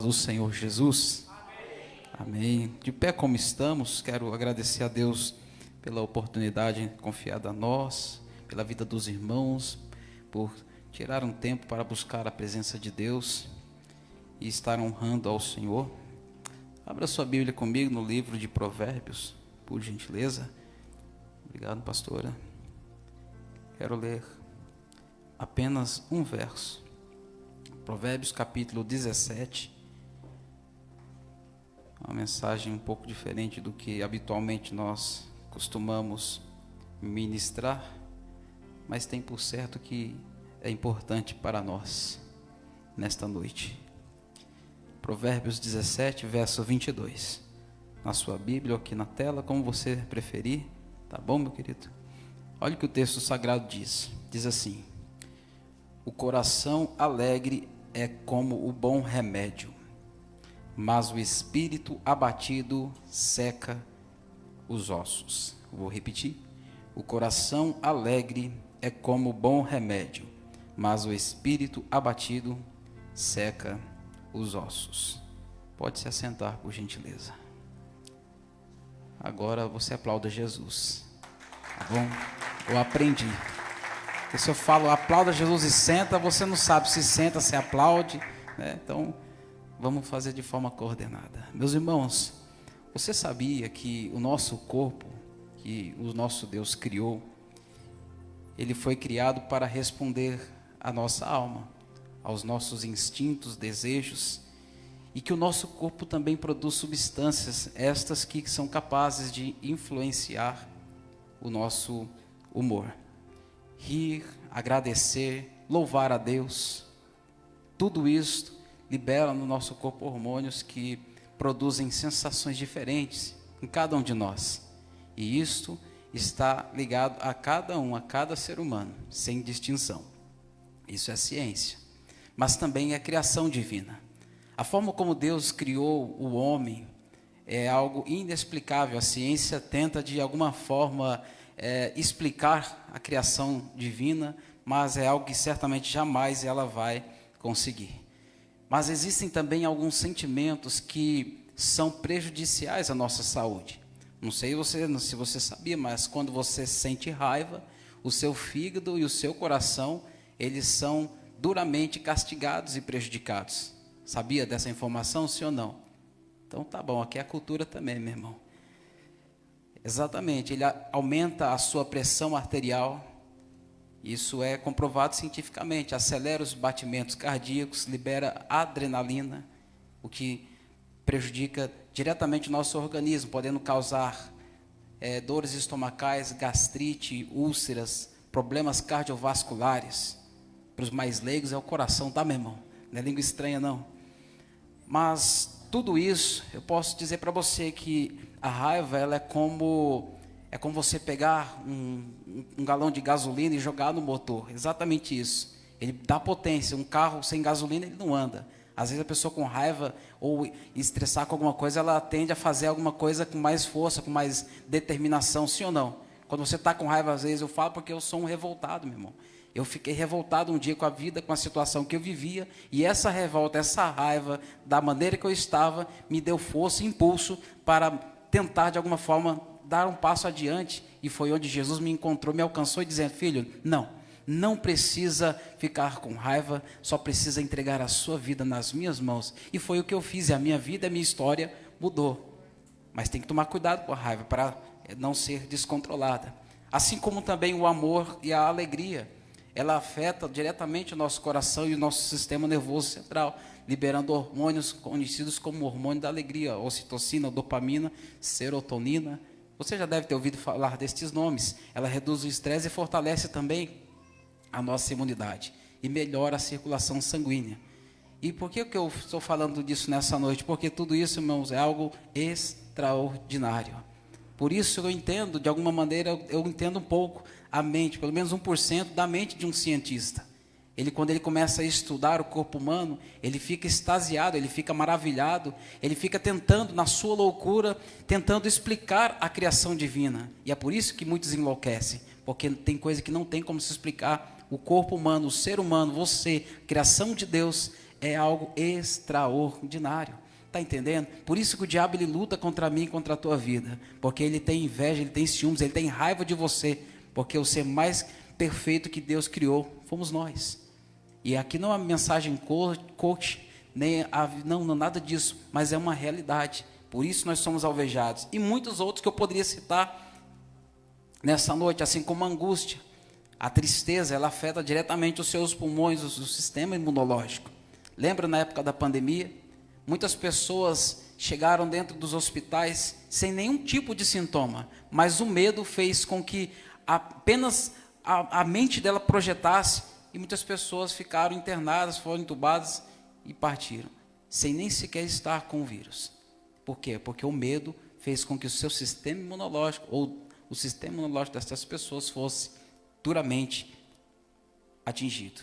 Do Senhor Jesus. Amém. De pé como estamos, quero agradecer a Deus pela oportunidade confiada a nós, pela vida dos irmãos, por tirar um tempo para buscar a presença de Deus e estar honrando ao Senhor. Abra sua Bíblia comigo no livro de Provérbios, por gentileza. Obrigado, pastora. Quero ler apenas um verso. Provérbios capítulo 17. Uma mensagem um pouco diferente do que habitualmente nós costumamos ministrar, mas tem por certo que é importante para nós nesta noite. Provérbios 17, verso 22. Na sua Bíblia ou aqui na tela, como você preferir, tá bom, meu querido? Olha o que o texto sagrado diz. Diz assim: o coração alegre é como o bom remédio, mas o espírito abatido seca os ossos. Vou repetir. O coração alegre é como bom remédio, mas o espírito abatido seca os ossos. Pode se assentar, por gentileza. Agora você aplauda Jesus. Tá bom? Eu aprendi. Porque se eu falo aplauda Jesus e senta, você não sabe se senta, se aplaude, né? Então, vamos fazer de forma coordenada. Meus irmãos, você sabia que o nosso corpo, que o nosso Deus criou, ele foi criado para responder à nossa alma, aos nossos instintos, desejos, e que o nosso corpo também produz substâncias, estas que são capazes de influenciar o nosso humor. Rir, agradecer, louvar a Deus, tudo isso libera no nosso corpo hormônios que produzem sensações diferentes em cada um de nós. E isto está ligado a cada ser humano, sem distinção. Isso é ciência. Mas também é criação divina. A forma como Deus criou o homem é algo inexplicável. A ciência tenta de alguma forma explicar a criação divina, mas é algo que certamente jamais ela vai conseguir. Mas existem também alguns sentimentos que são prejudiciais à nossa saúde. Não sei se você sabia, mas quando você sente raiva, o seu fígado e o seu coração, eles são duramente castigados e prejudicados. Sabia dessa informação, sim ou não? Então tá bom, aqui é a cultura também, meu irmão. Exatamente, ele aumenta a sua pressão arterial. Isso é comprovado cientificamente, acelera os batimentos cardíacos, libera adrenalina, o que prejudica diretamente o nosso organismo, podendo causar dores estomacais, gastrite, úlceras, problemas cardiovasculares. Para os mais leigos é o coração, tá, meu irmão? Não é língua estranha, não. Mas tudo isso, eu posso dizer para você que a raiva, ela é como você pegar um galão de gasolina e jogar no motor. Exatamente isso. Ele dá potência. Um carro sem gasolina, ele não anda. Às vezes a pessoa com raiva ou estressar com alguma coisa, ela tende a fazer alguma coisa com mais força, com mais determinação, sim ou não? Quando você está com raiva, às vezes eu falo porque eu sou um revoltado, meu irmão. Eu fiquei revoltado um dia com a vida, com a situação que eu vivia, e essa revolta, essa raiva, da maneira que eu estava, me deu força e impulso para tentar, de alguma forma, dar um passo adiante, e foi onde Jesus me encontrou, me alcançou, dizendo: filho, não precisa ficar com raiva, só precisa entregar a sua vida nas minhas mãos. E foi o que eu fiz, e a minha vida, a minha história mudou. Mas tem que tomar cuidado com a raiva, para não ser descontrolada. Assim como também o amor e a alegria, ela afeta diretamente o nosso coração e o nosso sistema nervoso central, liberando hormônios conhecidos como hormônio da alegria, ocitocina, dopamina, serotonina. Você já deve ter ouvido falar destes nomes. Ela reduz o estresse e fortalece também a nossa imunidade e melhora a circulação sanguínea. E por que eu estou falando disso nessa noite? Porque tudo isso, irmãos, é algo extraordinário. Por isso eu entendo, de alguma maneira, eu entendo um pouco a mente, pelo menos 1% da mente de um cientista. Quando ele começa a estudar o corpo humano, ele fica extasiado, ele fica maravilhado, ele fica tentando, na sua loucura, tentando explicar a criação divina. E é por isso que muitos enlouquecem, porque tem coisa que não tem como se explicar. O corpo humano, o ser humano, você, criação de Deus, é algo extraordinário. Está entendendo? Por isso que o diabo ele luta contra mim e contra a tua vida. Porque ele tem inveja, ele tem ciúmes, ele tem raiva de você. Porque o ser mais perfeito que Deus criou fomos nós. E aqui não é uma mensagem coach, nem não nada disso, mas é uma realidade. Por isso nós somos alvejados. E muitos outros que eu poderia citar nessa noite, assim como a angústia. A tristeza, ela afeta diretamente os seus pulmões, o sistema imunológico. Lembra na época da pandemia? Muitas pessoas chegaram dentro dos hospitais sem nenhum tipo de sintoma, mas o medo fez com que apenas a mente dela projetasse e muitas pessoas ficaram internadas, foram entubadas e partiram, sem nem sequer estar com o vírus. Por quê? Porque o medo fez com que o seu sistema imunológico, ou o sistema imunológico dessas pessoas fosse duramente atingido.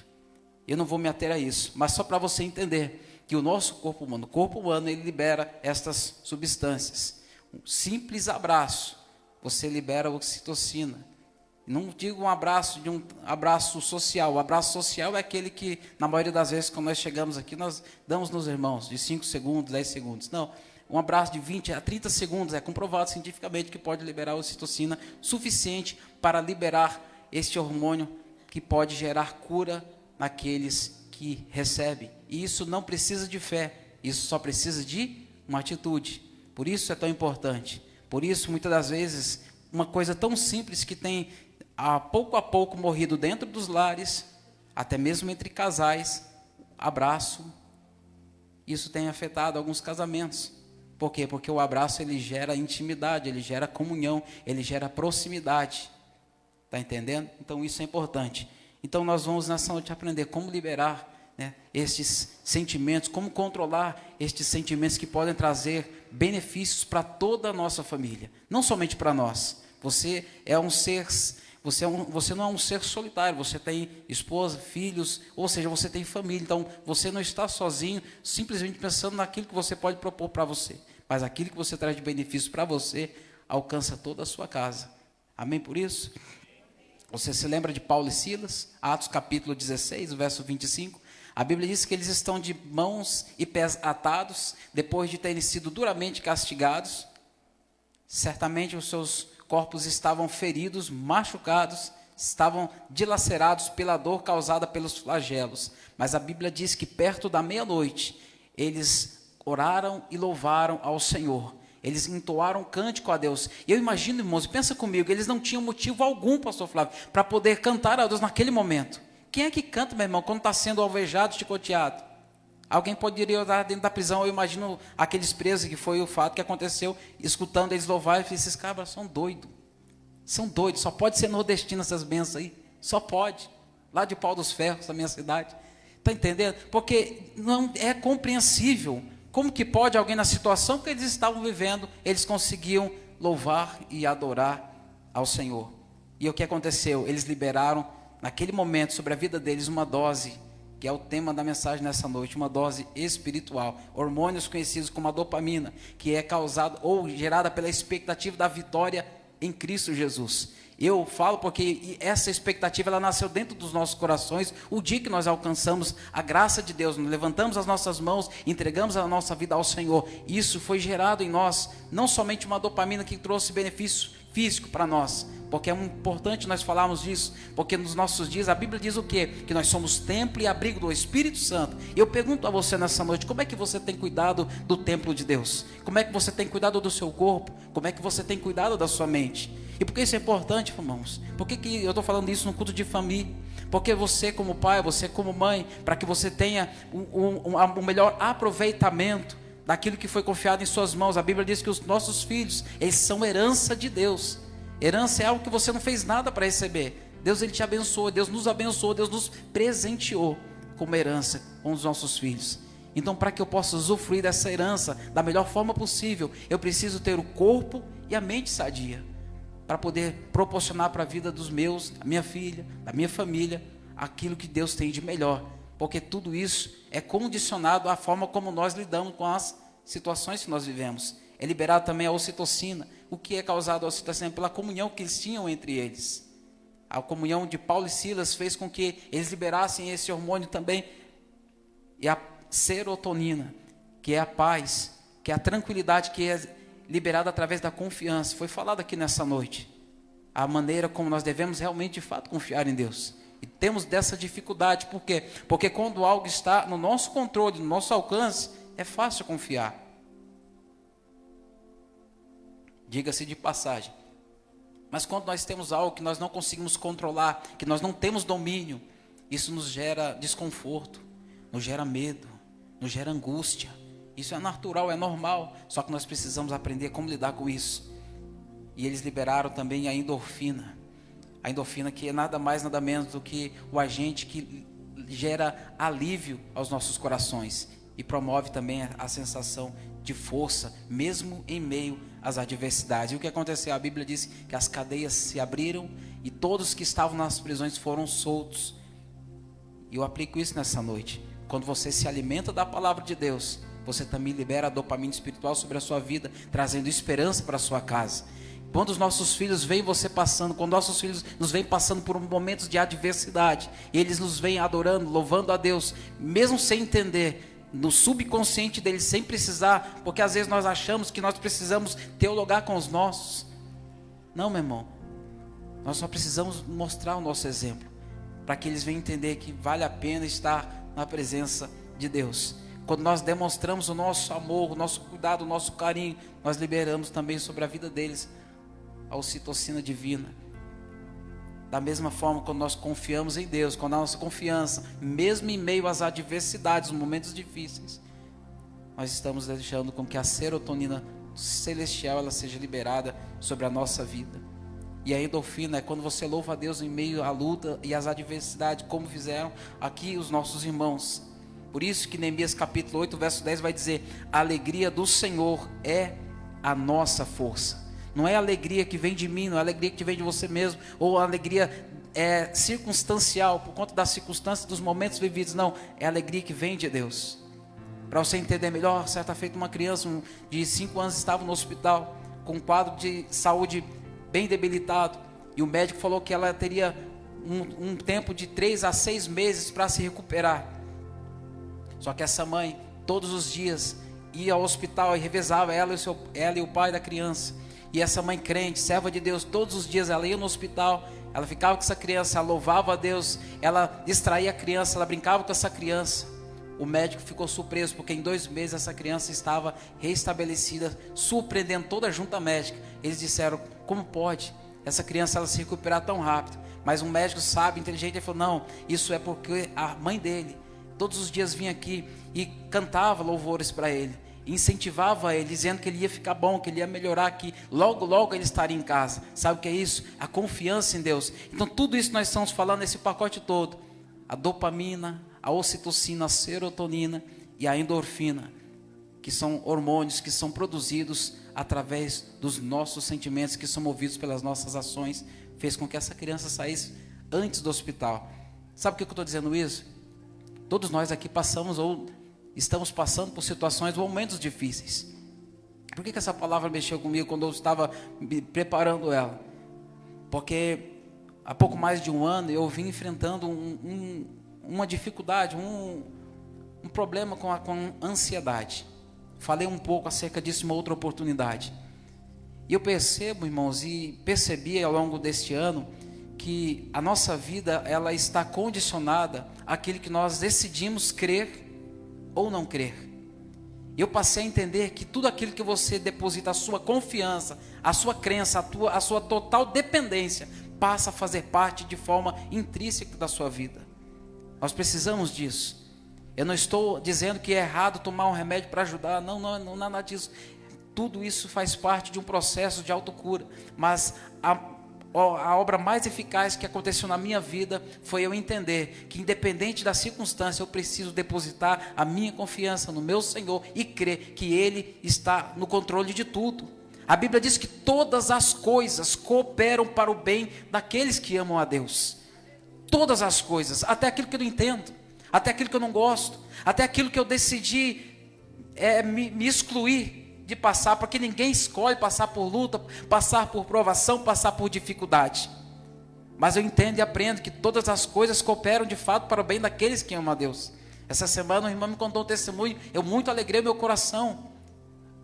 Eu não vou me ater a isso, mas só para você entender que o nosso corpo humano, ele libera estas substâncias. Um simples abraço, você libera oxitocina. Não digo um abraço social. O abraço social é aquele que, na maioria das vezes, quando nós chegamos aqui, nós damos nos irmãos, de 5 segundos, 10 segundos. Não, um abraço de 20 a 30 segundos é comprovado cientificamente que pode liberar ocitocina suficiente para liberar este hormônio que pode gerar cura naqueles que recebem. E isso não precisa de fé, isso só precisa de uma atitude. Por isso é tão importante. Por isso, muitas das vezes, uma coisa tão simples que tem a pouco morrido dentro dos lares, até mesmo entre casais, abraço, isso tem afetado alguns casamentos. Por quê? Porque o abraço ele gera intimidade, ele gera comunhão, ele gera proximidade. Está entendendo? Então isso é importante. Então nós vamos nessa noite aprender como liberar, né, estes sentimentos, como controlar estes sentimentos que podem trazer benefícios para toda a nossa família, não somente para nós. Você é um ser, você não é um ser solitário, você tem esposa, filhos, ou seja, você tem família, então você não está sozinho, simplesmente pensando naquilo que você pode propor para você, mas aquilo que você traz de benefício para você, alcança toda a sua casa. Amém por isso? Você se lembra de Paulo e Silas? Atos capítulo 16, verso 25. A Bíblia diz que eles estão de mãos e pés atados, depois de terem sido duramente castigados. Certamente os seus corpos estavam feridos, machucados, estavam dilacerados pela dor causada pelos flagelos. Mas a Bíblia diz que perto da meia-noite, eles oraram e louvaram ao Senhor. Eles entoaram um cântico a Deus. E eu imagino, irmãos, pensa comigo, eles não tinham motivo algum, pastor Flávio, para poder cantar a Deus naquele momento. Quem é que canta, meu irmão, quando está sendo alvejado, chicoteado? Alguém poderia estar dentro da prisão, eu imagino aqueles presos, que foi o fato que aconteceu, escutando eles louvar, e falei, esses cabras são doidos. São doidos, só pode ser nordestino essas bênçãos aí. Só pode. Lá de Pau dos Ferros, da minha cidade. Está entendendo? Porque não é compreensível. Como que pode alguém na situação que eles estavam vivendo, eles conseguiam louvar e adorar ao Senhor. E o que aconteceu? Eles liberaram, naquele momento, sobre a vida deles, uma dose, que é o tema da mensagem nessa noite, uma dose espiritual. Hormônios conhecidos como a dopamina, que é causada ou gerada pela expectativa da vitória em Cristo Jesus. Eu falo porque essa expectativa ela nasceu dentro dos nossos corações o dia que nós alcançamos a graça de Deus, nós levantamos as nossas mãos, entregamos a nossa vida ao Senhor. Isso foi gerado em nós, não somente uma dopamina que trouxe benefício físico para nós, porque é importante nós falarmos disso, porque nos nossos dias a Bíblia diz o quê? Que nós somos templo e abrigo do Espírito Santo. Eu pergunto a você nessa noite, como é que você tem cuidado do templo de Deus? Como é que você tem cuidado do seu corpo? Como é que você tem cuidado da sua mente? E por que isso é importante, irmãos? Por que eu estou falando isso no culto de família? Porque você como pai, você como mãe, para que você tenha um melhor aproveitamento daquilo que foi confiado em suas mãos. A Bíblia diz que os nossos filhos, eles são herança de Deus. Herança é algo que você não fez nada para receber. Deus ele te abençoou, Deus nos abençoou, Deus nos presenteou como herança com os nossos filhos. Então, para que eu possa usufruir dessa herança da melhor forma possível, eu preciso ter o corpo e a mente sadia, para poder proporcionar para a vida dos meus, da minha filha, da minha família, aquilo que Deus tem de melhor. Porque tudo isso é condicionado à forma como nós lidamos com as situações que nós vivemos. É liberado também a ocitocina. O que é causado a ocitocina? Pela comunhão que eles tinham entre eles. A comunhão de Paulo e Silas fez com que eles liberassem esse hormônio também. E serotonina, que é a paz, que é a tranquilidade que é liberada através da confiança. Foi falado aqui nessa noite. A maneira como nós devemos realmente, de fato, confiar em Deus. E temos dessa dificuldade. Por quê? Porque quando algo está no nosso controle, no nosso alcance, é fácil confiar. Diga-se de passagem. Mas quando nós temos algo que nós não conseguimos controlar, que nós não temos domínio, isso nos gera desconforto, nos gera medo, nos gera angústia. Isso é natural, é normal, só que nós precisamos aprender como lidar com isso. E eles liberaram também a endorfina. A endorfina, que é nada mais, nada menos do que o agente que gera alívio aos nossos corações e promove também a sensação de força, mesmo em meio às adversidades. E o que aconteceu? A Bíblia diz que as cadeias se abriram e todos que estavam nas prisões foram soltos. E eu aplico isso nessa noite. Quando você se alimenta da palavra de Deus, você também libera a dopamina espiritual sobre a sua vida, trazendo esperança para a sua casa. Quando os nossos filhos veem você passando, quando nossos filhos nos vêm passando por momentos de adversidade, e eles nos vêm adorando, louvando a Deus, mesmo sem entender, no subconsciente deles, sem precisar, porque às vezes nós achamos que nós precisamos teologar com os nossos. Não, meu irmão, nós só precisamos mostrar o nosso exemplo, para que eles venham entender que vale a pena estar na presença de Deus. Quando nós demonstramos o nosso amor, o nosso cuidado, o nosso carinho, nós liberamos também sobre a vida deles a ocitocina divina. Da mesma forma, quando nós confiamos em Deus, quando a nossa confiança, mesmo em meio às adversidades, nos momentos difíceis, nós estamos deixando com que a serotonina celestial ela seja liberada sobre a nossa vida. E a endorfina é quando você louva a Deus em meio à luta e às adversidades, como fizeram aqui os nossos irmãos. Por isso que Neemias capítulo 8, verso 10 vai dizer: a alegria do Senhor é a nossa força. Não é a alegria que vem de mim, não é a alegria que vem de você mesmo, ou a alegria circunstancial, por conta das circunstâncias, dos momentos vividos. Não, é a alegria que vem de Deus. Para você entender melhor, certa feita uma criança de 5 anos estava no hospital, com um quadro de saúde bem debilitado, e o médico falou que ela teria um tempo de 3 a 6 meses para se recuperar. Só que essa mãe, todos os dias, ia ao hospital e revezava ela e o pai da criança. E essa mãe crente, serva de Deus, todos os dias ela ia no hospital, ela ficava com essa criança, ela louvava a Deus, ela distraía a criança, ela brincava com essa criança. O médico ficou surpreso, porque em 2 meses essa criança estava restabelecida, surpreendendo toda a junta médica. Eles disseram: como pode essa criança ela se recuperar tão rápido? Mas um médico sábio, inteligente, ele falou: não, isso é porque a mãe dele todos os dias vinha aqui e cantava louvores para ele, incentivava ele, dizendo que ele ia ficar bom, que ele ia melhorar, que logo, logo ele estaria em casa. Sabe o que é isso? A confiança em Deus. Então tudo isso nós estamos falando nesse pacote todo: a dopamina, a ocitocina, a serotonina e a endorfina, que são hormônios que são produzidos através dos nossos sentimentos, que são movidos pelas nossas ações, fez com que essa criança saísse antes do hospital. Sabe por que eu estou dizendo isso? Todos nós aqui passamos ou estamos passando por situações ou momentos difíceis. Por que essa palavra mexeu comigo quando eu estava me preparando ela? Porque há pouco mais de 1 ano eu vim enfrentando uma dificuldade, um problema com a ansiedade. Falei um pouco acerca disso em uma outra oportunidade. E eu percebo, irmãos, e percebi ao longo deste ano, que a nossa vida ela está condicionada àquilo que nós decidimos crer ou não crer. Eu passei a entender que tudo aquilo que você deposita a sua confiança, a sua crença, a sua total dependência, passa a fazer parte de forma intrínseca da sua vida. Nós precisamos disso. Eu não estou dizendo que é errado tomar um remédio para ajudar, não, nada disso. Tudo isso faz parte de um processo de autocura, mas a obra mais eficaz que aconteceu na minha vida foi eu entender que, independente da circunstância, eu preciso depositar a minha confiança no meu Senhor e crer que Ele está no controle de tudo. A Bíblia diz que todas as coisas cooperam para o bem daqueles que amam a Deus. Todas as coisas, até aquilo que eu não entendo, até aquilo que eu não gosto, até aquilo que eu decidi me excluir de passar, porque ninguém escolhe passar por luta, passar por provação, passar por dificuldade. Mas eu entendo e aprendo que todas as coisas cooperam de fato para o bem daqueles que amam a Deus. Essa semana o irmão me contou um testemunho, eu muito alegrei meu coração,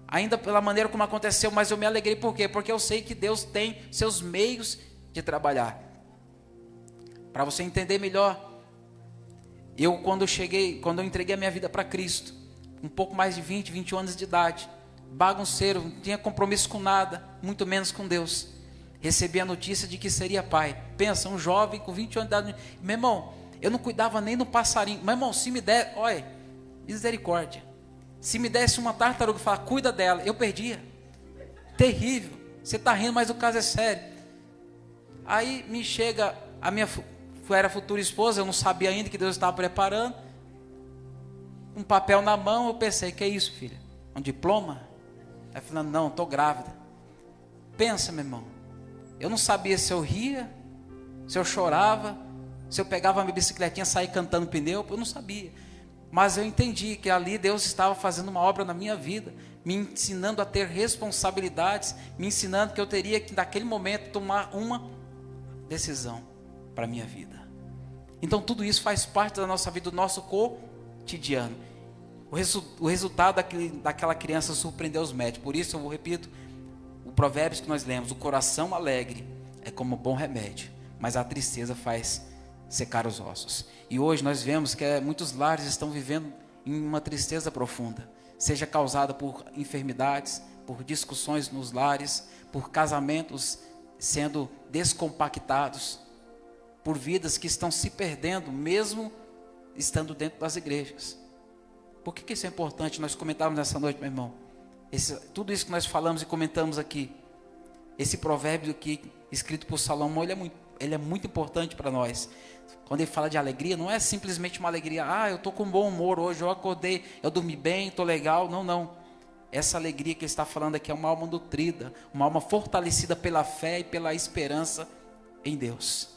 ainda pela maneira como aconteceu, mas eu me alegrei por quê? Porque eu sei que Deus tem seus meios de trabalhar. Para você entender melhor, quando eu entreguei a minha vida para Cristo, um pouco mais de 20, 21 anos de idade, bagunceiro, não tinha compromisso com nada, muito menos com Deus, recebi a notícia de que seria pai. Pensa, um jovem com 20 anos de idade, meu irmão, eu não cuidava nem do passarinho, meu irmão, se me der, olha, misericórdia, se me desse uma tartaruga e falar, cuida dela, eu perdia, terrível, você está rindo, mas o caso é sério. Aí me chega a minha era futura esposa, eu não sabia ainda que Deus estava preparando, um papel na mão, eu pensei, que é isso, filha? Um diploma? Aí falando, não, estou grávida. Pensa, meu irmão, eu não sabia se eu ria, se eu chorava, se eu pegava a minha bicicletinha e saía cantando pneu, eu não sabia. Mas eu entendi que ali Deus estava fazendo uma obra na minha vida, me ensinando a ter responsabilidades, me ensinando que eu teria que, naquele momento, tomar uma decisão para a minha vida. Então tudo isso faz parte da nossa vida, do nosso cotidiano. O resultado daquela criança surpreendeu os médicos. Por isso eu repito o provérbio que nós lemos: o coração alegre é como bom remédio, mas a tristeza faz secar os ossos. E hoje nós vemos que muitos lares estão vivendo em uma tristeza profunda, seja causada por enfermidades, por discussões nos lares, por casamentos sendo descompactados, por vidas que estão se perdendo, mesmo estando dentro das igrejas. Por que isso é importante nós comentarmos nessa noite, meu irmão? Tudo isso que nós falamos e comentamos aqui, esse provérbio aqui, escrito por Salomão, ele é muito importante para nós. Quando ele fala de alegria, não é simplesmente uma alegria, eu estou com bom humor hoje, eu acordei, eu dormi bem, estou legal. Não. Essa alegria que ele está falando aqui é uma alma nutrida, uma alma fortalecida pela fé e pela esperança em Deus.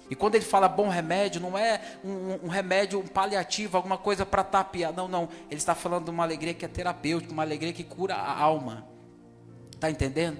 E quando ele fala bom remédio, não é um remédio, um paliativo, alguma coisa para tapear. Não. Ele está falando de uma alegria que é terapêutica, uma alegria que cura a alma. Está entendendo?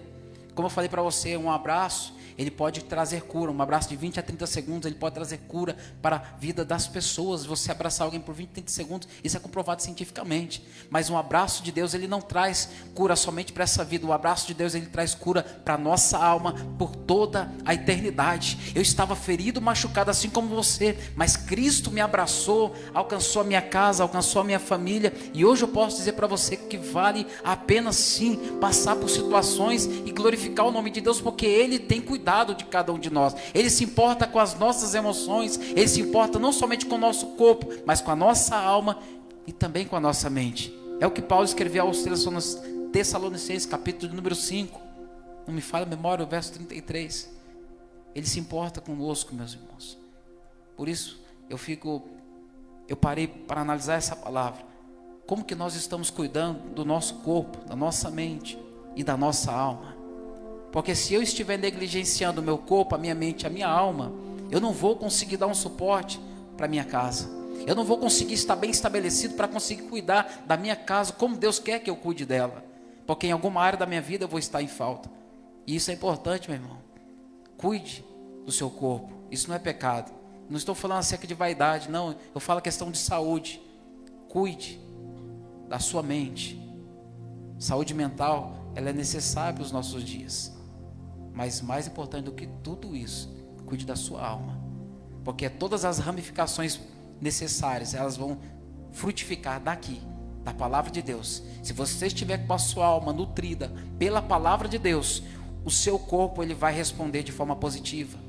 Como eu falei para você, um abraço, ele pode trazer cura. Um abraço de 20 a 30 segundos, ele pode trazer cura para a vida das pessoas. Você abraçar alguém por 20 a 30 segundos, isso é comprovado cientificamente. Mas um abraço de Deus, ele não traz cura somente para essa vida. O abraço de Deus, ele traz cura para a nossa alma por toda a eternidade. Eu estava ferido, machucado assim como você, mas Cristo me abraçou, alcançou a minha casa, alcançou a minha família. E hoje eu posso dizer para você que vale a pena sim passar por situações e glorificar o nome de Deus, porque Ele tem cuidado de cada um de nós. Ele se importa com as nossas emoções, Ele se importa não somente com o nosso corpo, mas com a nossa alma e também com a nossa mente. É o que Paulo escreveu aos Tessalonicenses, capítulo número 5, não me falha a memória, o verso 33. Ele se importa conosco, meus irmãos. Por isso eu parei para analisar essa palavra. Como que nós estamos cuidando do nosso corpo, da nossa mente e da nossa alma? Porque se eu estiver negligenciando o meu corpo, a minha mente, a minha alma, eu não vou conseguir dar um suporte para a minha casa. Eu não vou conseguir estar bem estabelecido para conseguir cuidar da minha casa como Deus quer que eu cuide dela. Porque em alguma área da minha vida eu vou estar em falta. E isso é importante, meu irmão. Cuide do seu corpo. Isso não é pecado. Não estou falando acerca de vaidade, não. Eu falo a questão de saúde. Cuide da sua mente. Saúde mental, ela é necessária para os nossos dias. Mas mais importante do que tudo isso, cuide da sua alma. Porque todas as ramificações necessárias, elas vão frutificar daqui, da palavra de Deus. Se você estiver com a sua alma nutrida pela palavra de Deus, o seu corpo ele vai responder de forma positiva.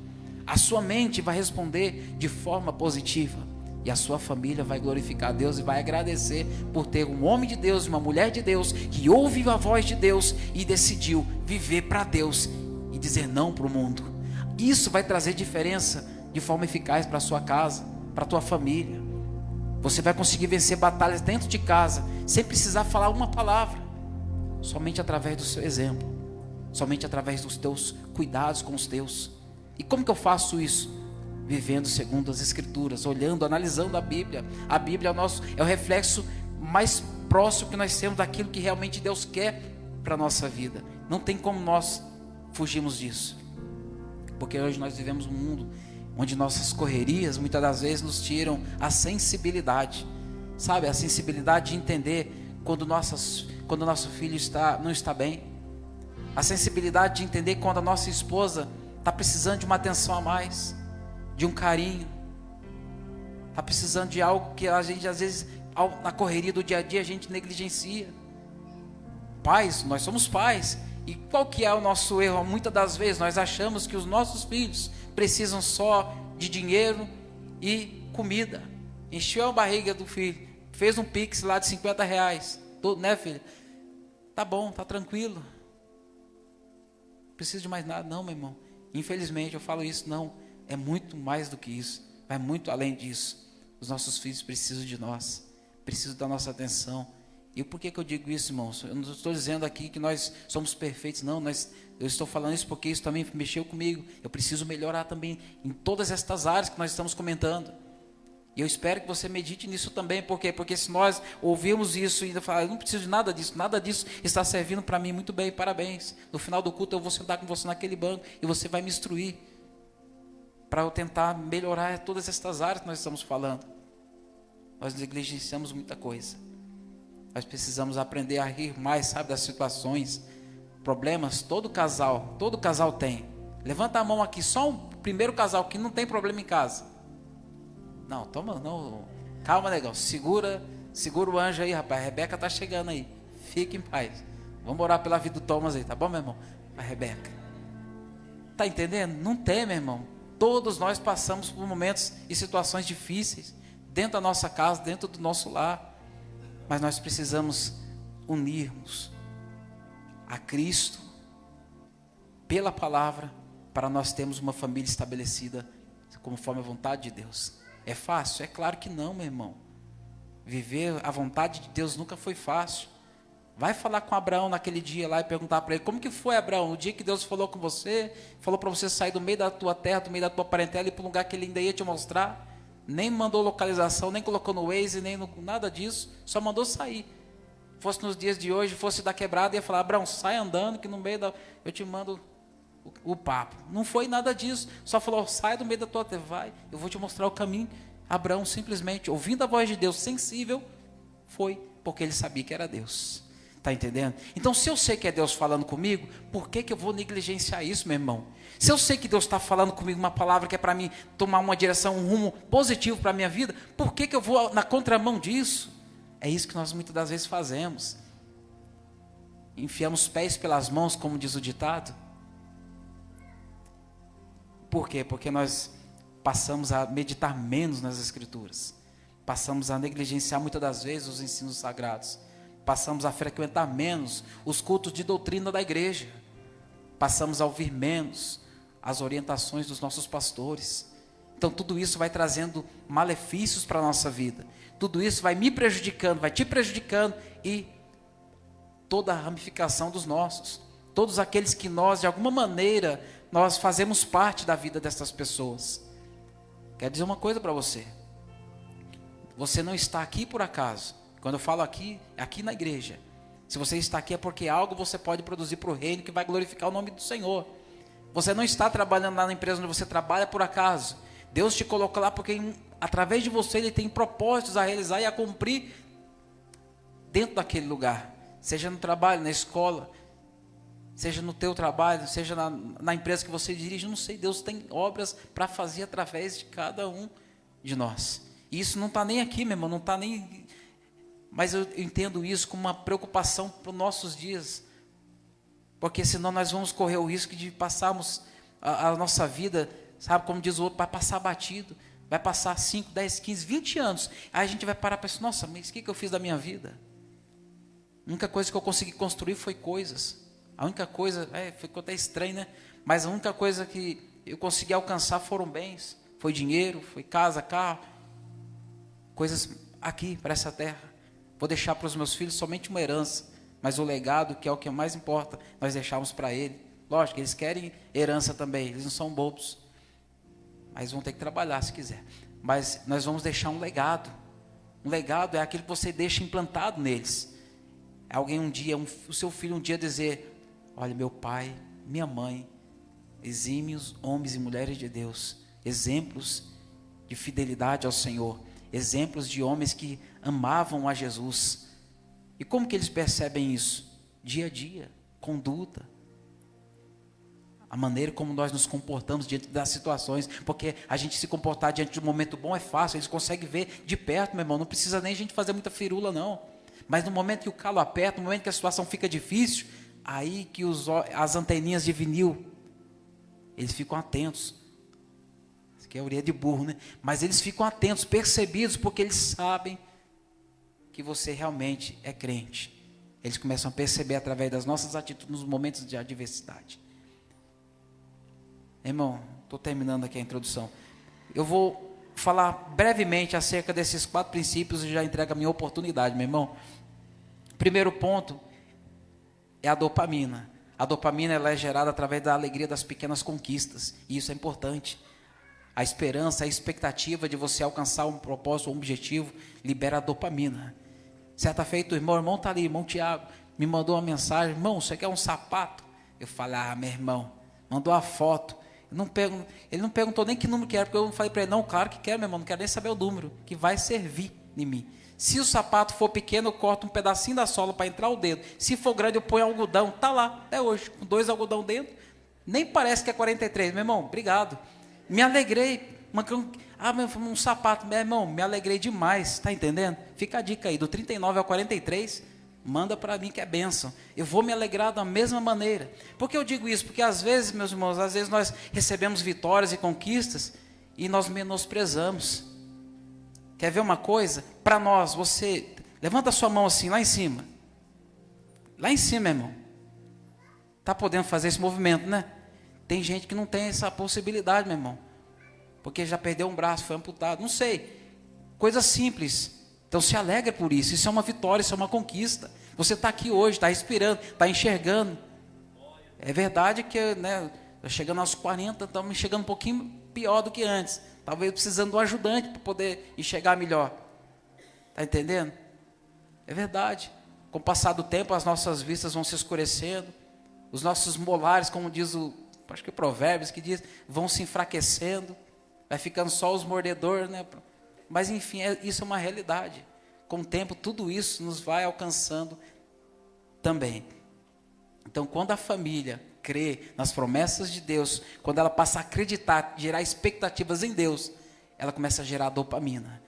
A sua mente vai responder de forma positiva. E a sua família vai glorificar a Deus e vai agradecer por ter um homem de Deus, uma mulher de Deus, que ouve a voz de Deus e decidiu viver para Deus e dizer não para o mundo. Isso vai trazer diferença de forma eficaz para a sua casa, para a tua família. Você vai conseguir vencer batalhas dentro de casa, sem precisar falar uma palavra, somente através do seu exemplo, somente através dos teus cuidados com os teus. E como que eu faço isso? Vivendo segundo as Escrituras, olhando, analisando a Bíblia. A Bíblia é o reflexo mais próximo que nós temos daquilo que realmente Deus quer para a nossa vida. Não tem como nós fugirmos disso, porque hoje nós vivemos um mundo onde nossas correrias muitas das vezes nos tiram a sensibilidade Sabe, a sensibilidade de entender quando o nosso filho não está bem. A sensibilidade de entender quando a nossa esposa está precisando de uma atenção a mais, de um carinho. Está precisando de algo que a gente, às vezes, na correria do dia a dia, a gente negligencia. Pais, nós somos pais. E qual que é o nosso erro? Muitas das vezes nós achamos que os nossos filhos precisam só de dinheiro e comida. Encheu a barriga do filho, fez um pix lá de R$50, né, filho? Tá bom, tá tranquilo. Não precisa de mais nada, não, meu irmão. Infelizmente eu falo isso, não. É muito mais do que isso. Vai muito além disso. Os nossos filhos precisam de nós, precisam da nossa atenção. E por que eu digo isso, irmãos? Eu não estou dizendo aqui que nós somos perfeitos, não. Eu estou falando isso porque isso também mexeu comigo. Eu preciso melhorar também em todas estas áreas que nós estamos comentando. E eu espero que você medite nisso também. Por quê? Porque se nós ouvirmos isso e ainda falar, eu não preciso de nada disso está servindo para mim muito bem, parabéns. No final do culto eu vou sentar com você naquele banco e você vai me instruir para eu tentar melhorar todas estas áreas que nós estamos falando. Nós negligenciamos muita coisa. Nós precisamos aprender a rir mais, sabe, das situações, problemas. Todo casal tem. Levanta a mão aqui, só um primeiro casal que não tem problema em casa. Não, calma, negão, segura o anjo aí, rapaz. A Rebeca tá chegando aí, fique em paz. Vamos orar pela vida do Thomas aí, tá bom, meu irmão? A Rebeca, tá entendendo? Não tem, meu irmão. Todos nós passamos por momentos e situações difíceis, dentro da nossa casa, dentro do nosso lar. Mas nós precisamos unirmos a Cristo pela palavra, para nós termos uma família estabelecida conforme a vontade de Deus. É fácil? É claro que não, meu irmão. Viver a vontade de Deus nunca foi fácil. Vai falar com Abraão naquele dia lá e perguntar para ele, como que foi, Abraão, o dia que Deus falou com você, falou para você sair do meio da tua terra, do meio da tua parentela e ir para um lugar que ele ainda ia te mostrar? Nem mandou localização, nem colocou no Waze, nada disso, só mandou sair. Fosse nos dias de hoje, fosse da quebrada, ia falar, Abraão, sai andando que no meio eu te mando o papo. Não foi nada disso, só falou, sai do meio da tua terra, vai, eu vou te mostrar o caminho. Abraão simplesmente, ouvindo a voz de Deus, sensível, foi, porque ele sabia que era Deus. Está entendendo? Então, se eu sei que é Deus falando comigo, por que eu vou negligenciar isso, meu irmão? Se eu sei que Deus está falando comigo uma palavra que é para mim tomar uma direção, um rumo positivo para a minha vida, por que eu vou na contramão disso? É isso que nós muitas das vezes fazemos. Enfiamos os pés pelas mãos, como diz o ditado. Por quê? Porque nós passamos a meditar menos nas Escrituras. Passamos a negligenciar muitas das vezes os ensinos sagrados. Passamos a frequentar menos os cultos de doutrina da igreja. Passamos a ouvir menos as orientações dos nossos pastores. Então tudo isso vai trazendo malefícios para a nossa vida. Tudo isso vai me prejudicando, vai te prejudicando e toda a ramificação dos nossos. Todos aqueles que nós, de alguma maneira, nós fazemos parte da vida dessas pessoas. Quero dizer uma coisa para você. Você não está aqui por acaso. Quando eu falo aqui na igreja. Se você está aqui é porque algo você pode produzir para o reino que vai glorificar o nome do Senhor. Você não está trabalhando lá na empresa onde você trabalha por acaso. Deus te colocou lá porque através de você Ele tem propósitos a realizar e a cumprir dentro daquele lugar. Seja no trabalho, na escola, seja no teu trabalho, seja na empresa que você dirige, não sei, Deus tem obras para fazer através de cada um de nós. E isso não está nem aqui, meu irmão, não está nem... Mas eu entendo isso como uma preocupação para os nossos dias. Porque senão nós vamos correr o risco de passarmos a nossa vida, sabe, como diz o outro, vai passar batido. Vai passar 5, 10, 15, 20 anos. Aí a gente vai parar para pensar, nossa, mas o que eu fiz da minha vida? A única coisa que eu consegui construir foi coisas. A única coisa, ficou até estranho, né? Mas a única coisa que eu consegui alcançar foram bens. Foi dinheiro, foi casa, carro. Coisas aqui, para essa terra. Vou deixar para os meus filhos somente uma herança, mas o legado, que é o que mais importa, nós deixamos para ele. Lógico, eles querem herança também, eles não são bobos, mas vão ter que trabalhar se quiser. Mas nós vamos deixar um legado. Um legado é aquilo que você deixa implantado neles. É alguém o seu filho um dia dizer, olha, meu pai, minha mãe, exímios homens e mulheres de Deus, exemplos de fidelidade ao Senhor, exemplos de homens que amavam a Jesus. E como que eles percebem isso? Dia a dia, conduta. A maneira como nós nos comportamos diante das situações, porque a gente se comportar diante de um momento bom é fácil, eles conseguem ver de perto, meu irmão, não precisa nem a gente fazer muita firula não, mas no momento que o calo aperta, no momento que a situação fica difícil, aí que as anteninhas de vinil, eles ficam atentos, isso aqui é a orelha de burro, né? Mas eles ficam atentos, percebidos, porque eles sabem que você realmente é crente, eles começam a perceber através das nossas atitudes nos momentos de adversidade. Irmão, estou terminando aqui a introdução. Eu vou falar brevemente acerca desses 4 princípios e já entrego a minha oportunidade, meu irmão. Primeiro ponto é a dopamina. A dopamina ela é gerada através da alegria das pequenas conquistas. E isso é importante. A esperança, a expectativa de você alcançar um propósito, um objetivo, libera a dopamina. Certa feita, o irmão está ali, irmão Tiago, me mandou uma mensagem: irmão, você quer um sapato? Eu falei: meu irmão, mandou a foto. Ele não perguntou nem que número que era, porque eu falei para ele: não, claro que quero, meu irmão, não quero nem saber o número, que vai servir em mim. Se o sapato for pequeno, eu corto um pedacinho da sola para entrar o dedo. Se for grande, eu ponho algodão. Está lá, até hoje, com 2 algodão dentro. Nem parece que é 43, meu irmão, obrigado. Me alegrei. Um sapato, meu irmão, me alegrei demais, está entendendo? Fica a dica aí, do 39 ao 43, manda para mim que é bênção. Eu vou me alegrar da mesma maneira. Por que eu digo isso? Porque às vezes, meus irmãos, às vezes nós recebemos vitórias e conquistas e nós menosprezamos. Quer ver uma coisa? Para nós, você levanta a sua mão assim, lá em cima. Lá em cima, irmão. Está podendo fazer esse movimento, né? Tem gente que não tem essa possibilidade, meu irmão. Porque já perdeu um braço, foi amputado, não sei. Coisa simples. Então se alegra por isso. Isso é uma vitória, isso é uma conquista. Você está aqui hoje, está respirando, está enxergando. É verdade que, né, chegando aos 40, estamos enxergando um pouquinho pior do que antes. Talvez precisando de um ajudante para poder enxergar melhor. Está entendendo? É verdade. Com o passar do tempo, as nossas vistas vão se escurecendo. Os nossos molares, como diz acho que o Provérbios, que diz, vão se enfraquecendo. Vai ficando só os mordedores, né? Mas enfim, isso é uma realidade. Com o tempo, tudo isso nos vai alcançando também. Então, quando a família crê nas promessas de Deus, quando ela passa a acreditar, gerar expectativas em Deus, ela começa a gerar dopamina.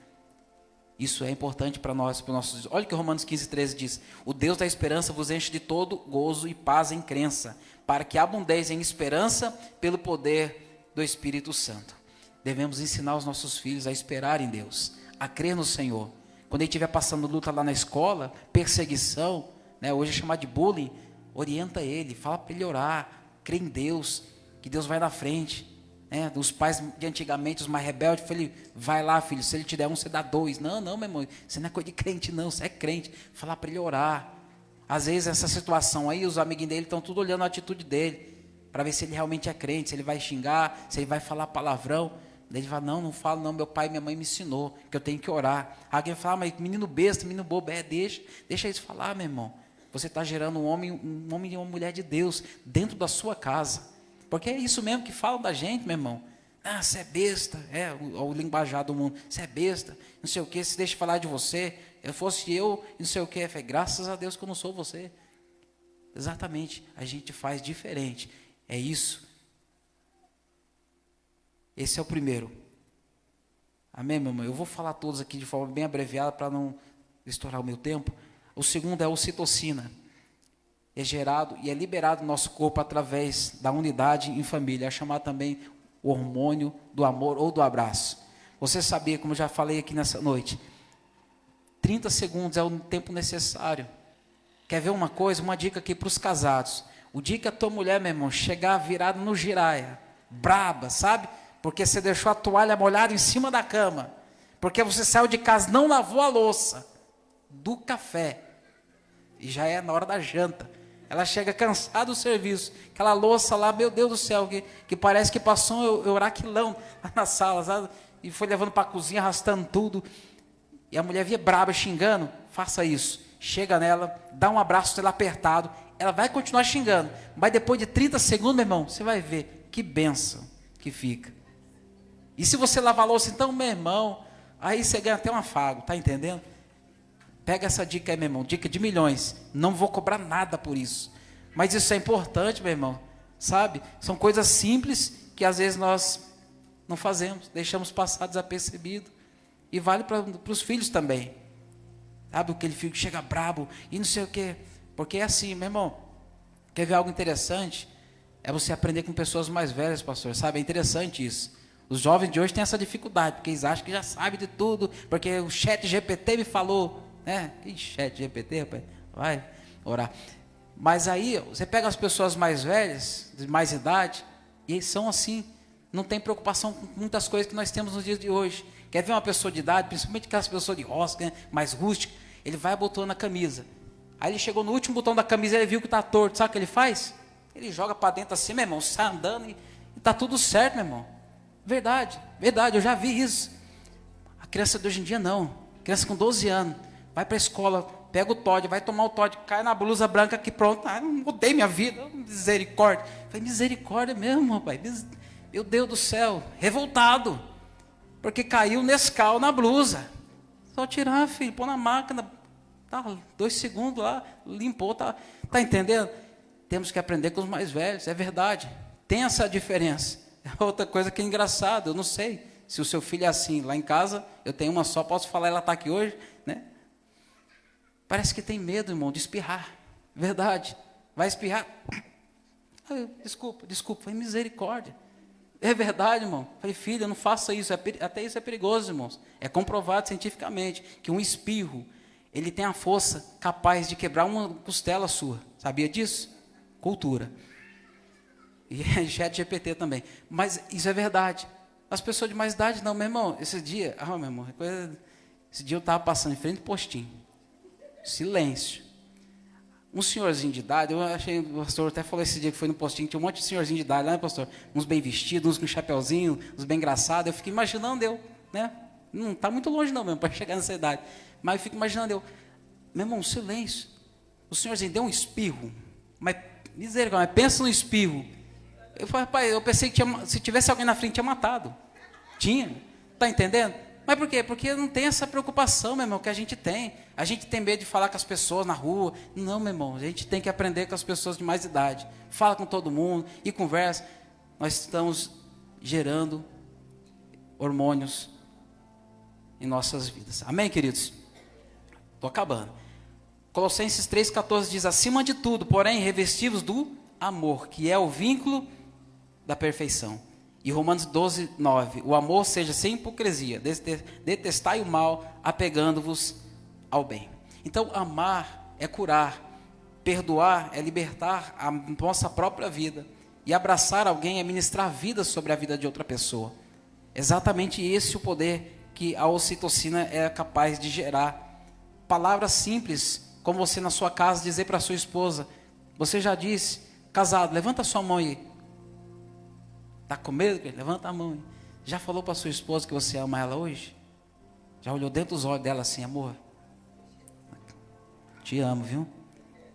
Isso é importante para nós, para os nossos. Olha o que Romanos 15:13 diz: o Deus da esperança vos enche de todo gozo e paz em crença, para que abundeis em esperança pelo poder do Espírito Santo. Devemos ensinar os nossos filhos a esperar em Deus, a crer no Senhor. Quando ele estiver passando luta lá na escola, perseguição, né, hoje é chamado de bullying, orienta ele, fala para ele orar, crê em Deus, que Deus vai na frente. Né? Os pais de antigamente, os mais rebeldes, falei: vai lá, filho, se ele te der 1, você dá 2. Não, meu irmão, você não é coisa de crente não, você é crente. Falar para ele orar. Às vezes essa situação aí, os amiguinhos dele estão tudo olhando a atitude dele, para ver se ele realmente é crente, se ele vai xingar, se ele vai falar palavrão. Daí ele fala: não falo não, meu pai e minha mãe me ensinou, que eu tenho que orar. Alguém fala: mas menino besta, menino bobo, deixa eles falar, meu irmão. Você está gerando um homem e uma mulher de Deus, dentro da sua casa. Porque é isso mesmo que falam da gente, meu irmão. Você é besta, o linguajar do mundo, você é besta, não sei o que, se deixa falar de você. Eu fosse eu, não sei o que, graças a Deus que eu não sou você. Exatamente, a gente faz diferente, é isso. Esse é o primeiro. Amém, meu irmão? Eu vou falar todos aqui de forma bem abreviada para não estourar o meu tempo. O segundo é a ocitocina. É gerado e é liberado no nosso corpo através da unidade em família. É chamado também o hormônio do amor ou do abraço. Você sabia, como eu já falei aqui nessa noite, 30 segundos é o tempo necessário. Quer ver uma coisa? Uma dica aqui para os casados. O dia que a tua mulher, meu irmão, chegar virada no giraia, braba, sabe? Porque você deixou a toalha molhada em cima da cama. Porque você saiu de casa, não lavou a louça do café. E já é na hora da janta. Ela chega cansada do serviço. Aquela louça lá, meu Deus do céu, que parece que passou um oraquilão lá na sala, sabe? E foi levando para a cozinha, arrastando tudo. E a mulher via braba, xingando. Faça isso. Chega nela, dá um abraço nela apertado. Ela vai continuar xingando. Mas depois de 30 segundos, meu irmão, você vai ver que bênção que fica. E se você lavar a louça, então, meu irmão, Aí você ganha até um afago, tá entendendo? Pega essa dica aí, meu irmão, dica de milhões. Não vou cobrar nada por isso. Mas isso é importante, meu irmão, sabe? São coisas simples que às vezes nós não fazemos, deixamos passar desapercebido. E vale para os filhos também. Sabe, aquele filho que chega brabo e não sei o quê. Porque é assim, meu irmão, quer ver algo interessante? É você aprender com pessoas mais velhas, pastor, sabe? É interessante isso. Os jovens de hoje têm essa dificuldade, porque eles acham que já sabem de tudo, porque o chat GPT me falou, né? Que chat GPT, rapaz? Vai orar. Mas aí, você pega as pessoas mais velhas, de mais idade, e eles são assim, não tem preocupação com muitas coisas que nós temos nos dias de hoje. Quer ver uma pessoa de idade, principalmente aquelas pessoas de roça, né, mais rústica, ele vai abotoando a camisa. Aí ele chegou no último botão da camisa, ele viu que está torto, sabe o que ele faz? Ele joga para dentro assim, meu irmão, sai andando e está tudo certo, meu irmão. Verdade, verdade, eu já vi isso. A criança de hoje em dia não. Criança com 12 anos, vai para a escola, pega o Todd, vai tomar o Todd, cai na blusa branca que pronto, mudei minha vida, misericórdia. Falei, misericórdia mesmo, rapaz, meu Deus do céu, revoltado, porque caiu Nescau na blusa. Só tirar, filho, pôr na máquina, tá, 2 segundos lá, limpou, tá entendendo? Temos que aprender com os mais velhos, é verdade, tem essa diferença. Outra coisa que é engraçado, eu não sei se o seu filho é assim. Lá em casa, eu tenho uma só, posso falar, ela está aqui hoje, né? Parece que tem medo, irmão, de espirrar. Verdade. Vai espirrar. Desculpa. Falei, misericórdia. É verdade, irmão. Falei, filho, não faça isso. Até isso é perigoso, irmãos. É comprovado cientificamente que um espirro, ele tem a força capaz de quebrar uma costela sua. Sabia disso? Cultura. E é chat GPT também. Mas isso é verdade. As pessoas de mais idade não, meu irmão. Esse dia eu estava passando em frente ao postinho. Silêncio. Um senhorzinho de idade, eu achei, o pastor até falou esse dia que foi no postinho, tinha um monte de senhorzinho de idade lá, né, pastor? Uns bem vestidos, uns com chapeuzinho, uns bem engraçados. Eu fiquei imaginando né? Não está muito longe não mesmo, para chegar nessa idade. Mas eu fico imaginando meu irmão, silêncio. O senhorzinho deu um espirro, mas misericórdia, mas pensa no espirro. Eu falei, rapaz, eu pensei que se tivesse alguém na frente, tinha matado. Tinha. Está entendendo? Mas por quê? Porque não tem essa preocupação, meu irmão, que a gente tem. A gente tem medo de falar com as pessoas na rua. Não, meu irmão, a gente tem que aprender com as pessoas de mais idade. Fala com todo mundo e conversa. Nós estamos gerando hormônios em nossas vidas. Amém, queridos? Estou acabando. Colossenses 3,14 diz, acima de tudo, porém, revestivos do amor, que é o vínculo da perfeição. E Romanos 12, 9, o amor seja sem hipocrisia, detestai o mal, apegando-vos ao bem. Então, amar é curar, perdoar é libertar a nossa própria vida, e abraçar alguém é ministrar vida sobre a vida de outra pessoa. Exatamente esse o poder que a ocitocina é capaz de gerar. Palavras simples, como você na sua casa dizer para a sua esposa, você já disse, casado, levanta a sua mão aí. Está com medo? Levanta a mão aí. Já falou para a sua esposa que você ama ela hoje? Já olhou dentro dos olhos dela assim, amor? Te amo, viu?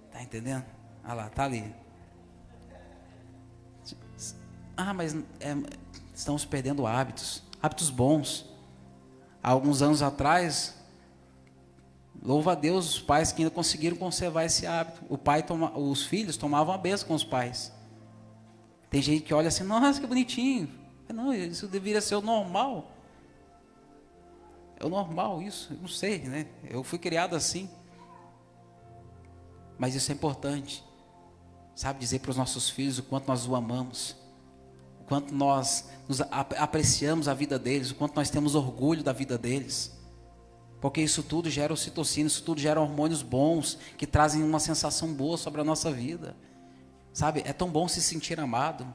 Está entendendo? Ah lá, está ali. Mas estamos perdendo hábitos bons. Há alguns anos atrás, louva a Deus, os pais que ainda conseguiram conservar esse hábito. Os filhos tomavam a benção com os pais. Tem gente que olha assim, nossa, que bonitinho. Não, isso deveria ser o normal. É o normal isso, eu não sei, né? Eu fui criado assim. Mas isso é importante. Sabe, dizer para os nossos filhos o quanto nós o amamos. O quanto nós apreciamos a vida deles, o quanto nós temos orgulho da vida deles. Porque isso tudo gera ocitocina, isso tudo gera hormônios bons, que trazem uma sensação boa sobre a nossa vida. Sabe, é tão bom se sentir amado.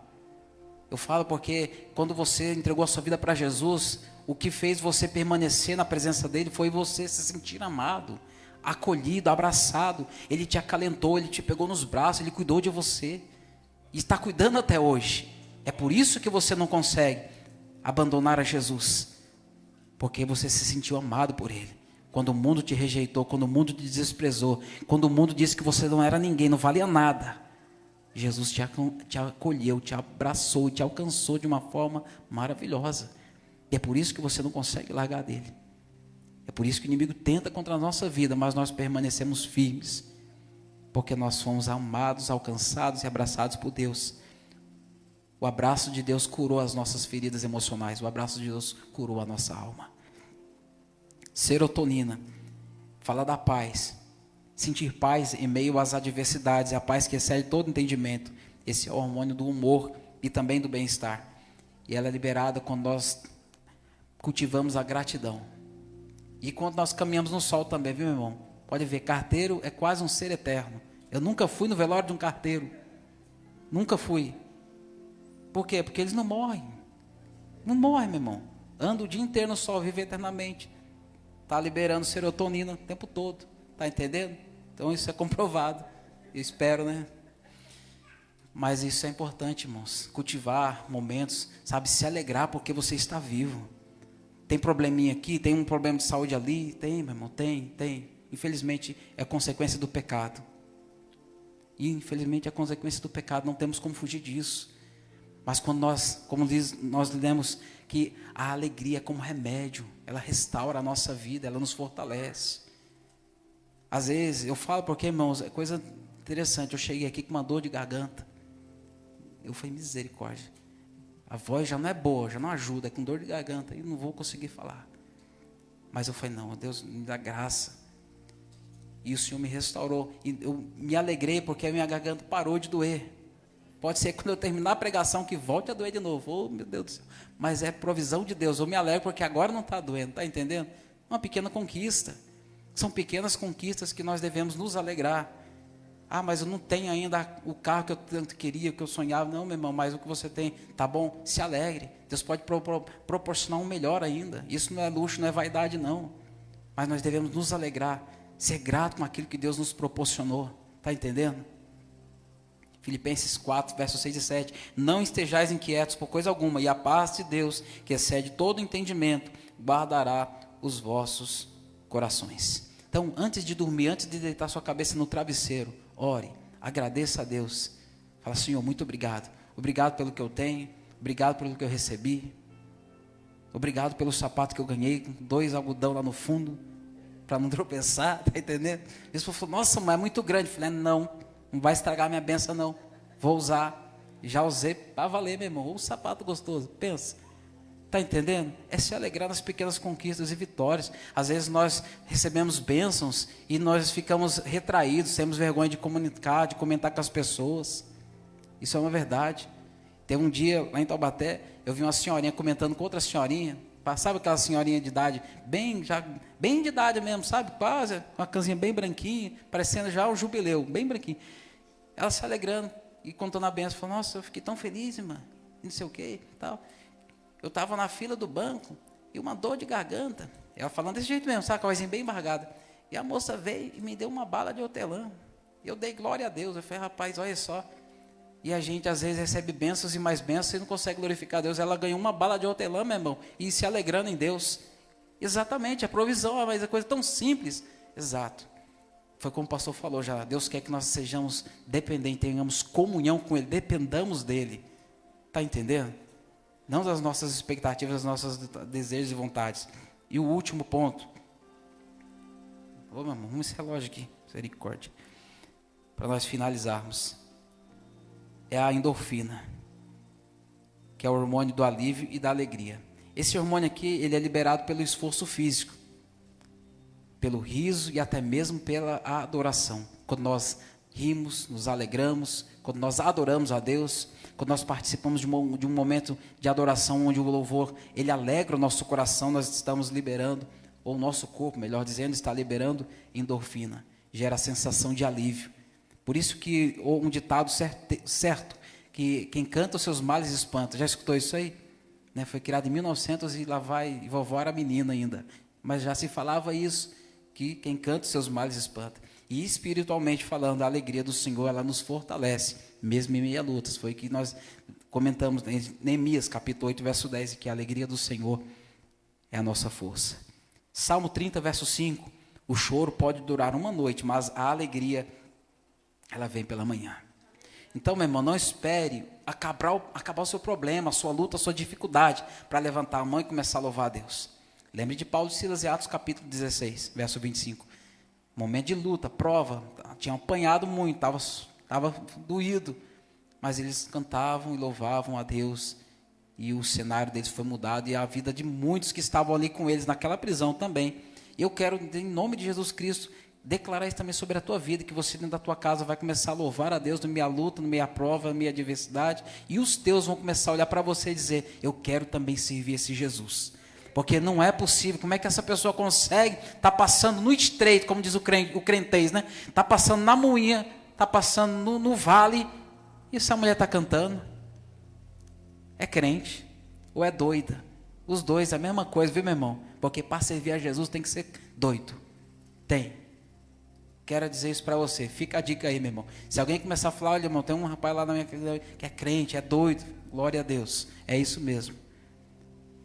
Eu falo porque quando você entregou a sua vida para Jesus, o que fez você permanecer na presença dele foi você se sentir amado, acolhido, abraçado. Ele te acalentou, ele te pegou nos braços, ele cuidou de você. E está cuidando até hoje. É por isso que você não consegue abandonar a Jesus. Porque você se sentiu amado por ele. Quando o mundo te rejeitou, quando o mundo te desprezou, quando o mundo disse que você não era ninguém, não valia nada, Jesus te acolheu, te abraçou, te alcançou de uma forma maravilhosa. E é por isso que você não consegue largar dele. É por isso que o inimigo tenta contra a nossa vida, mas nós permanecemos firmes, porque nós fomos amados, alcançados e abraçados por Deus. O abraço de Deus curou as nossas feridas emocionais, o abraço de Deus curou a nossa alma. Serotonina, fala da paz, sentir paz em meio às adversidades, a paz que excede todo entendimento. Esse é o hormônio do humor e também do bem-estar. E ela é liberada quando nós cultivamos a gratidão. E quando nós caminhamos no sol também, viu, meu irmão? Pode ver, carteiro é quase um ser eterno. Eu nunca fui no velório de um carteiro. Nunca fui. Por quê? Porque eles não morrem. Não morrem, meu irmão. Anda o dia inteiro no sol, vive eternamente. Está liberando serotonina o tempo todo. Está entendendo? Então isso é comprovado. Eu espero, né? Mas isso é importante, irmãos. Cultivar momentos, sabe? Se alegrar porque você está vivo. Tem probleminha aqui, tem um problema de saúde ali. Tem, meu irmão, tem. Infelizmente é consequência do pecado. E infelizmente é consequência do pecado. Não temos como fugir disso. Mas quando nós, como diz, nós lemos que a alegria é como remédio, ela restaura a nossa vida, ela nos fortalece. Às vezes, eu falo porque, irmãos, é coisa interessante, eu cheguei aqui com uma dor de garganta. Eu falei, misericórdia. A voz já não é boa, já não ajuda, é com dor de garganta, e não vou conseguir falar. Mas eu falei, não, Deus me dá graça. E o Senhor me restaurou. E eu me alegrei porque a minha garganta parou de doer. Pode ser que quando eu terminar a pregação que volte a doer de novo. Oh, meu Deus do céu. Mas é provisão de Deus. Eu me alegro porque agora não está doendo. Está entendendo? Uma pequena conquista. São pequenas conquistas que nós devemos nos alegrar. Ah, mas eu não tenho ainda o carro que eu tanto queria, que eu sonhava. Não, meu irmão, mas o que você tem, tá bom? Se alegre. Deus pode proporcionar um melhor ainda. Isso não é luxo, não é vaidade, não. Mas nós devemos nos alegrar. Ser grato com aquilo que Deus nos proporcionou. Está entendendo? Filipenses 4, versos 6 e 7. Não estejais inquietos por coisa alguma, e a paz de Deus, que excede todo entendimento, guardará os vossos corações. Então, antes de dormir, antes de deitar sua cabeça no travesseiro, ore, agradeça a Deus. Fala, Senhor, muito obrigado. Obrigado pelo que eu tenho, obrigado pelo que eu recebi. Obrigado pelo sapato que eu ganhei, com 2 algodão lá no fundo, para não tropeçar, tá entendendo? Ele falou, nossa, mas é muito grande. Eu falei, não vai estragar minha benção não, vou usar. Já usei para valer, meu irmão. O sapato gostoso, pensa. Está entendendo? É se alegrar nas pequenas conquistas e vitórias. Às vezes nós recebemos bênçãos e nós ficamos retraídos, temos vergonha de comunicar, de comentar com as pessoas. Isso é uma verdade. Tem um dia lá em Taubaté, eu vi uma senhorinha comentando com outra senhorinha. Sabe aquela senhorinha de idade, bem de idade mesmo, sabe? Quase, uma canzinha bem branquinha, parecendo já o jubileu, bem branquinho. Ela se alegrando e contando a benção, falou, nossa, eu fiquei tão feliz, irmã, não sei o que, tal. Eu estava na fila do banco e uma dor de garganta. Ela falando desse jeito mesmo, sabe, com a vozinha bem embargada. E a moça veio e me deu uma bala de hortelã. Eu dei glória a Deus, eu falei, rapaz, olha só. E a gente às vezes recebe bênçãos e mais bênçãos e não consegue glorificar a Deus. Ela ganhou uma bala de hortelã, meu irmão, e se alegrando em Deus. Exatamente, a provisão, mas é coisa tão simples. Exato. Foi como o pastor falou já, Deus quer que nós sejamos dependentes, tenhamos comunhão com Ele, dependamos dEle. Está entendendo? Não das nossas expectativas, das nossos desejos e vontades. E o último ponto. Ô, meu irmão, arruma esse relógio aqui, misericórdia. Para nós finalizarmos. É a endorfina, que é o hormônio do alívio e da alegria. Esse hormônio aqui, ele é liberado pelo esforço físico, pelo riso e até mesmo pela adoração. Quando nós rimos, nos alegramos, quando nós adoramos a Deus, quando nós participamos de um momento de adoração, onde o louvor, ele alegra o nosso coração, nós estamos liberando, ou o nosso corpo, melhor dizendo, está liberando endorfina, gera a sensação de alívio. Por isso que um ditado certo, que quem canta os seus males espanta. Já escutou isso aí? Né? Foi criado em 1900 e lá vai, e vovó era menina ainda. Mas já se falava isso, que quem canta os seus males espanta. E espiritualmente falando, a alegria do Senhor, ela nos fortalece, mesmo em meio a lutas. Foi que nós comentamos em Neemias, capítulo 8, verso 10, que a alegria do Senhor é a nossa força. Salmo 30, verso 5, o choro pode durar uma noite, mas a alegria ela vem pela manhã. Então, meu irmão, não espere acabar o seu problema, a sua luta, a sua dificuldade, para levantar a mão e começar a louvar a Deus. Lembre de Paulo e Silas em Atos capítulo 16, verso 25. Momento de luta, prova, tinham apanhado muito, estava doído, mas eles cantavam e louvavam a Deus, e o cenário deles foi mudado, e a vida de muitos que estavam ali com eles naquela prisão também. Eu quero, em nome de Jesus Cristo, declarar isso também sobre a tua vida, que você dentro da tua casa vai começar a louvar a Deus no meio da luta, no meio da prova, no meio da adversidade, e os teus vão começar a olhar para você e dizer, eu quero também servir esse Jesus. Porque não é possível, como é que essa pessoa consegue estar passando no estreito, como diz o crentez, né? Está passando na moinha, está passando no vale, e essa mulher está cantando. É crente ou é doida? Os dois, a mesma coisa, viu, meu irmão? Porque para servir a Jesus tem que ser doido. Tem. Quero dizer isso para você. Fica a dica aí, meu irmão. Se alguém começar a falar, olha, irmão, tem um rapaz lá na minha casa que é crente, é doido. Glória a Deus. É isso mesmo.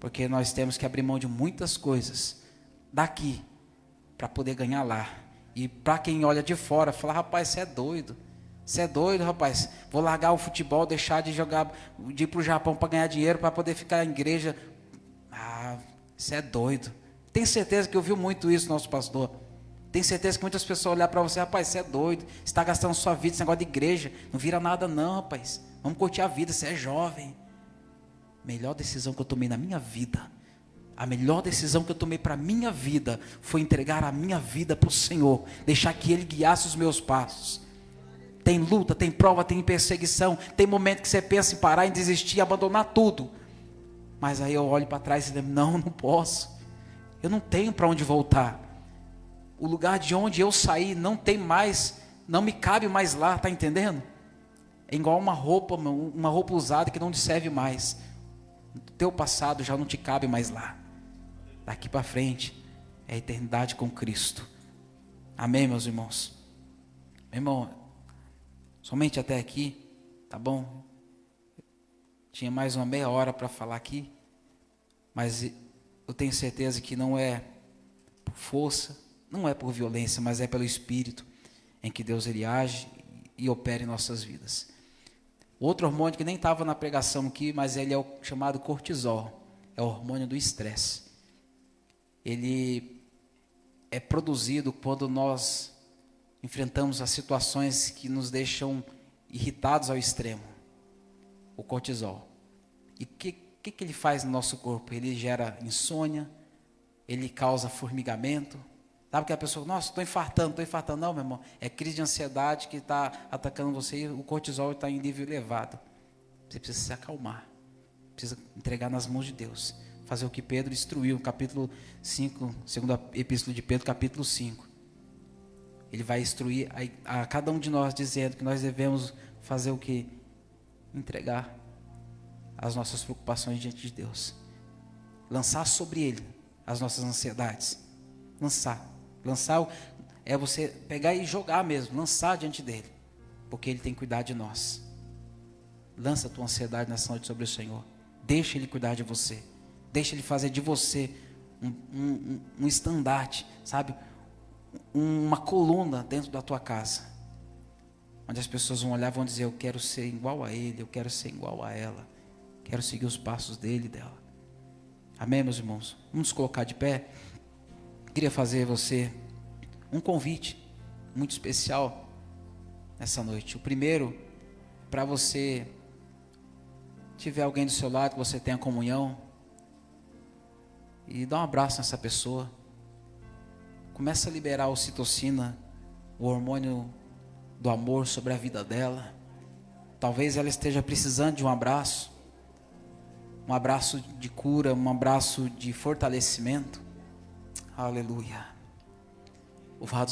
Porque nós temos que abrir mão de muitas coisas daqui para poder ganhar lá. E para quem olha de fora, fala, rapaz, você é doido. Você é doido, rapaz. Vou largar o futebol, deixar de jogar, de ir para o Japão para ganhar dinheiro, para poder ficar na igreja. Ah, você é doido. Tenho certeza que ouviu muito isso, nosso pastor. Tenho certeza que muitas pessoas olhar para você, rapaz, você é doido. Você está gastando sua vida, esse negócio de igreja. Não vira nada não, rapaz. Vamos curtir a vida, você é jovem. Melhor decisão que eu tomei na minha vida, a melhor decisão que eu tomei para a minha vida, foi entregar a minha vida para o Senhor, deixar que Ele guiasse os meus passos. Tem luta, tem prova, tem perseguição, tem momento que você pensa em parar, em desistir, abandonar tudo, mas aí eu olho para trás e lembro, não posso, eu não tenho para onde voltar, o lugar de onde eu saí não tem mais, não me cabe mais lá, está entendendo? É igual uma roupa usada que não te serve mais. O teu passado já não te cabe mais lá. Daqui para frente é a eternidade com Cristo. Amém, meus irmãos? Meu irmão, somente até aqui, tá bom? Tinha mais uma meia hora para falar aqui, mas eu tenho certeza que não é por força, não é por violência, mas é pelo Espírito em que Deus ele age e opera em nossas vidas. Outro hormônio que nem estava na pregação aqui, mas ele é o chamado cortisol, é o hormônio do estresse. Ele é produzido quando nós enfrentamos as situações que nos deixam irritados ao extremo. O cortisol. E o que ele faz no nosso corpo? Ele gera insônia, ele causa formigamento. Sabe que a pessoa, nossa, estou infartando. Não, meu irmão, é crise de ansiedade que está atacando você e o cortisol está em nível elevado. Você precisa se acalmar, precisa entregar nas mãos de Deus, fazer o que Pedro instruiu, capítulo 5, segunda epístola de Pedro, capítulo 5. Ele vai instruir a cada um de nós, dizendo que nós devemos fazer o que? Entregar as nossas preocupações diante de Deus, lançar sobre Ele as nossas ansiedades, lançar é você pegar e jogar mesmo, lançar diante dele, porque ele tem que cuidar de nós. Lança a tua ansiedade nessa noite sobre o Senhor, deixa ele cuidar de você, deixa ele fazer de você um estandarte, sabe, uma coluna dentro da tua casa, onde as pessoas vão olhar e vão dizer, eu quero ser igual a ele, eu quero ser igual a ela, quero seguir os passos dele e dela. Amém, meus irmãos? Vamos nos colocar de pé. Queria fazer você um convite muito especial nessa noite. O primeiro, para você tiver alguém do seu lado, que você tenha comunhão, e dá um abraço nessa pessoa. Começa a liberar a ocitocina, o hormônio do amor sobre a vida dela. Talvez ela esteja precisando de um abraço de cura, um abraço de fortalecimento. Aleluia. Louvado